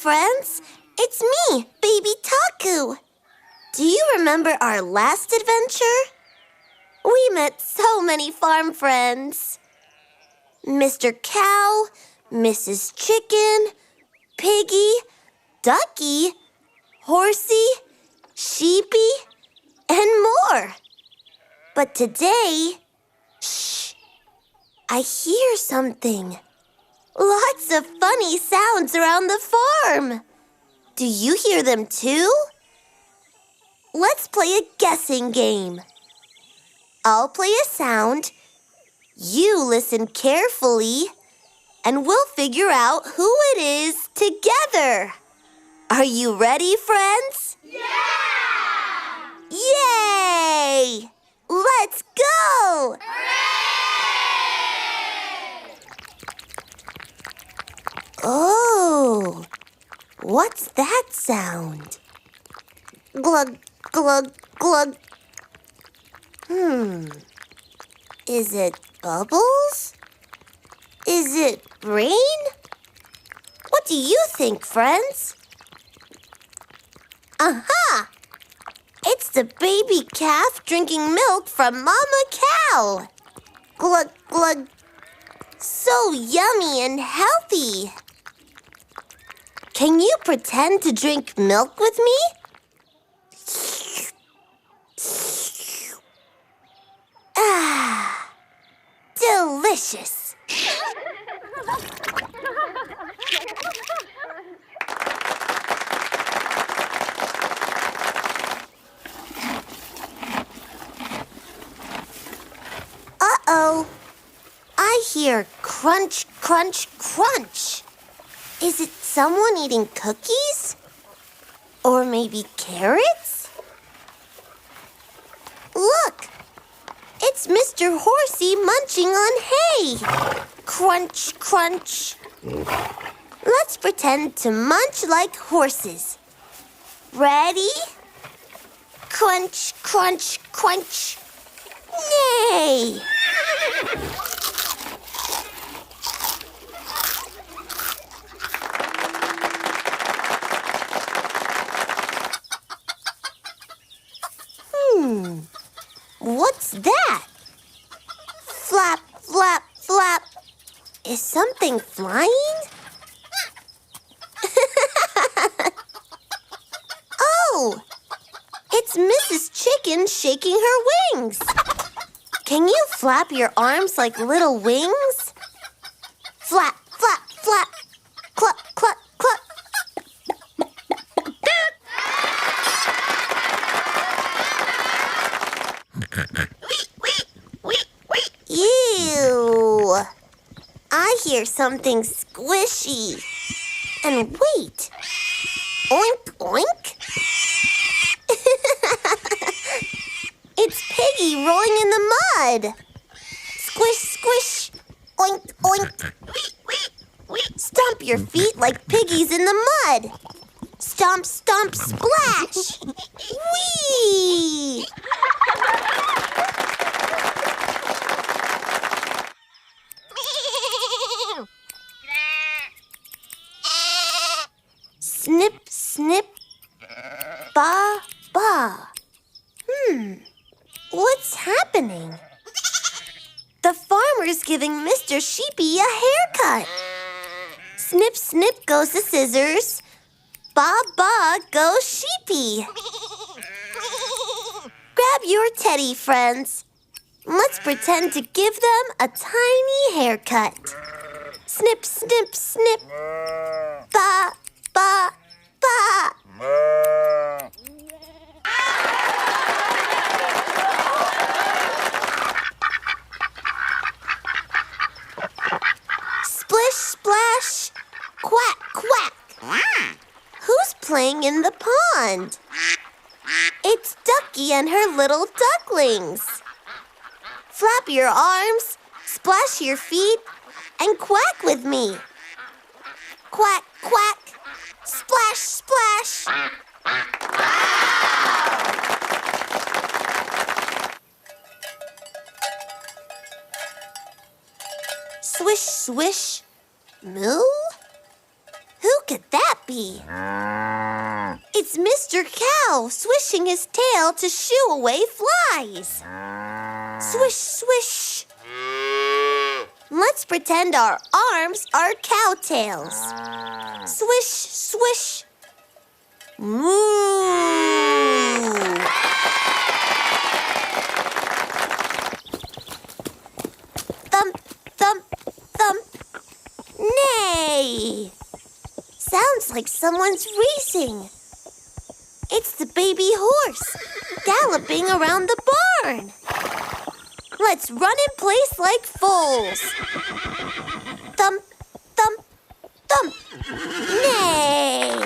friends. It's me, Baby Taku. Do you remember our last adventure? We met so many farm friends. Mr. Cow, Mrs. Chicken, Piggy, Ducky, Horsey, Sheepy, and more. But today, shh, I hear something. Lots of funny sounds around the farm. Do you hear them too? Let's play a guessing game. I'll play a sound. You listen carefully, and we'll figure out who it is together. Are you ready, friends? Yeah! Yay! Let's go! Hooray! Oh, what's that sound? Glug, glug, glug. Is it bubbles? Is it rain? What do you think, friends? Aha! It's the baby calf drinking milk from Mama Cow. Glug, glug. So yummy and healthy. Can you pretend to drink milk with me? Ah, delicious. Uh-oh. I hear crunch, crunch, crunch. Is it someone eating cookies? Or maybe carrots? Look! It's Mr. Horsey munching on hay. Crunch, crunch. Let's pretend to munch like horses. Ready? Crunch, crunch, crunch. Nay! What's that? Flap, flap, flap. Is something flying? Oh! It's Mrs. Chicken shaking her wings. Can you flap your arms like little wings? Flap, flap, flap. Cluck, cluck, cluck. Ew! I hear something squishy. And wait. Oink, oink. It's Piggy rolling in the mud. Squish, squish. Oink, oink. Stomp your feet like piggies in the mud. Stomp, stomp, splash. Whee! Snip, snip, ba, ba. What's happening? The farmer's giving Mr. Sheepy a haircut. Snip, snip goes the scissors. Ba, ba goes Sheepy. Grab your teddy friends. Let's pretend to give them a tiny haircut. Snip, snip, snip. Ba, ba, ba. Splish, splash, quack, quack. Who's playing in the pond? It's Ducky and her little ducklings. Flap your arms, splash your feet, and quack with me. Quack, quack, splash, splash. Swish, swish, moo? Who could that happy. It's Mr. Cow swishing his tail to shoo away flies. Swish, swish. Let's pretend our arms are cow tails. Swish, swish. Moo. Thump, thump, thump. Neigh. Sounds like someone's racing. It's the baby horse galloping around the barn. Let's run in place like foals. Thump, thump, thump. Neigh.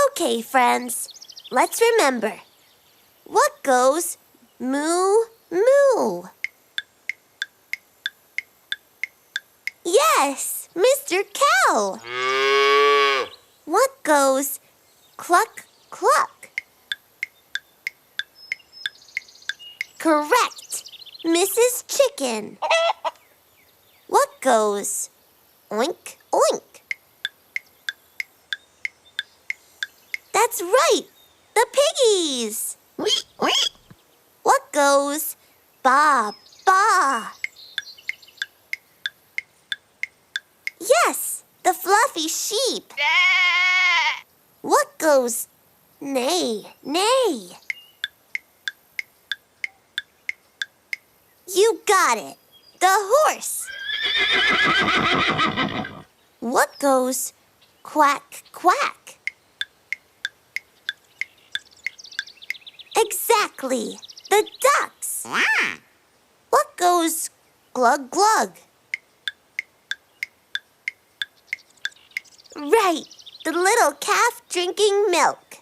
Okay, friends, let's remember. What goes moo, moo? Yes, Mr. Cow. What goes cluck, cluck? Correct, Mrs. Chicken. What goes oink, oink? That's right, the piggies. What goes ba, ba? Yes, the fluffy sheep. What goes neigh, neigh? You got it, the horse. What goes quack, quack? Exactly, the ducks. What goes glug, glug? Right, the little calf drinking milk.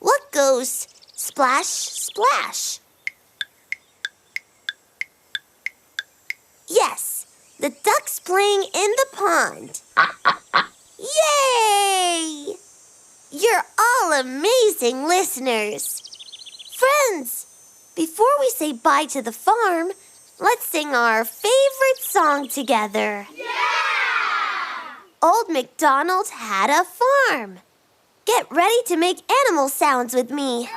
What goes splash, splash? Yes, the ducks playing in the pond. Yay! You're all amazing listeners. Friends, before we say bye to the farm, let's sing our favorite song together. Yeah! Old MacDonald had a farm. Get ready to make animal sounds with me.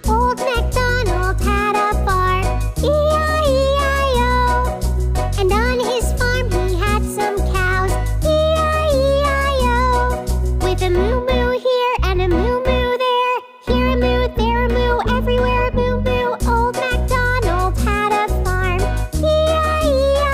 Old MacDonald had a farm, E-I-E-I-O. And on his farm he had some cows, E-I-E-I-O. With a moo-moo here and a moo-moo there. Here a moo, there a moo, everywhere a moo-moo. Old MacDonald had a farm, E-I-E-I-O.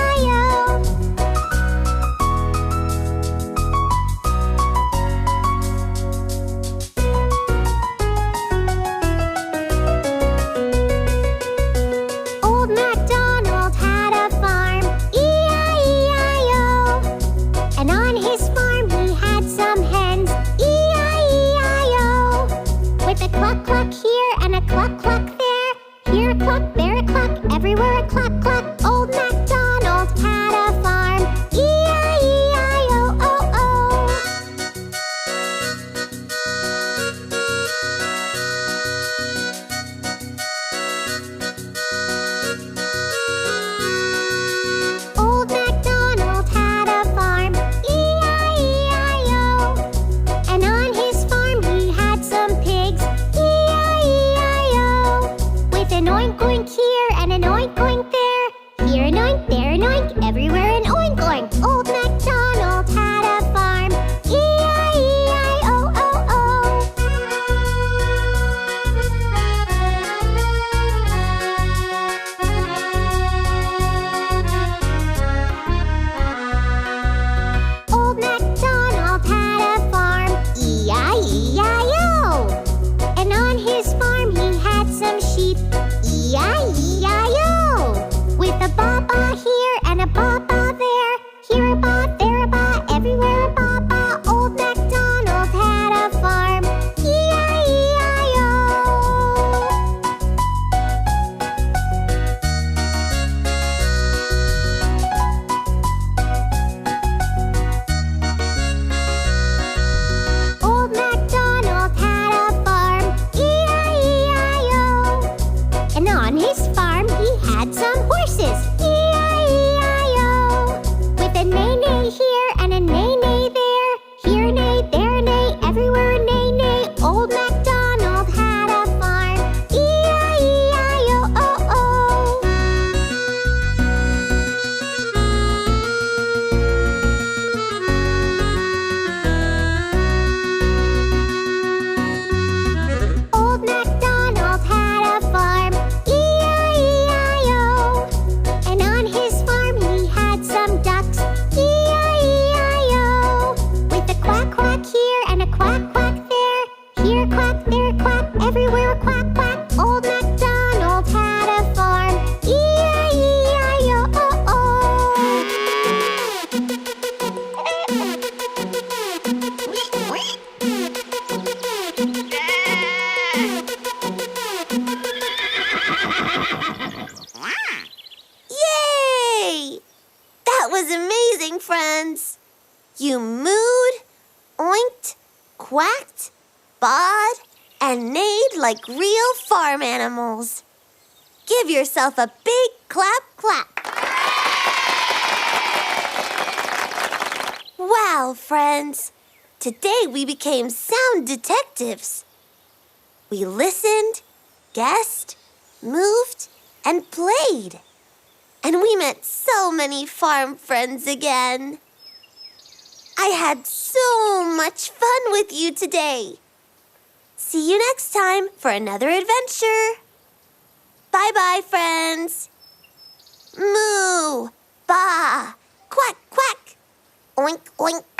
Old MacDonald had a farm, E-I-E-I-O. And on his farm he had some hens, E-I-E-I-O. With a cluck cluck here and a cluck cluck there. Here a cluck, there a cluck, everywhere a cluck cluck. Old MacDonald had a farm, E-I-E-I-O, oh oh. Old MacDonald had a farm, E-I-E-I-O. And on his farm he had some pigs, E-I-E-I-O. With an oink oink here and an oink oink there. Here an oink, there an oink, everywhere an oink oink. Old MacDonald had a farm, E-I-E-I-O, oh oh. Old MacDonald had a farm, E-I-E-I-O. And on his farm he had some sheep, E-I-E-I-O. You mooed, oinked, quacked, bawed, and neighed like real farm animals. Give yourself a big clap, clap. Wow, friends. Today we became sound detectives. We listened, guessed, moved, and played. And we met so many farm friends again. I had so much fun with you today. See you next time for another adventure. Bye-bye, friends. Moo, ba, quack, quack, oink, oink.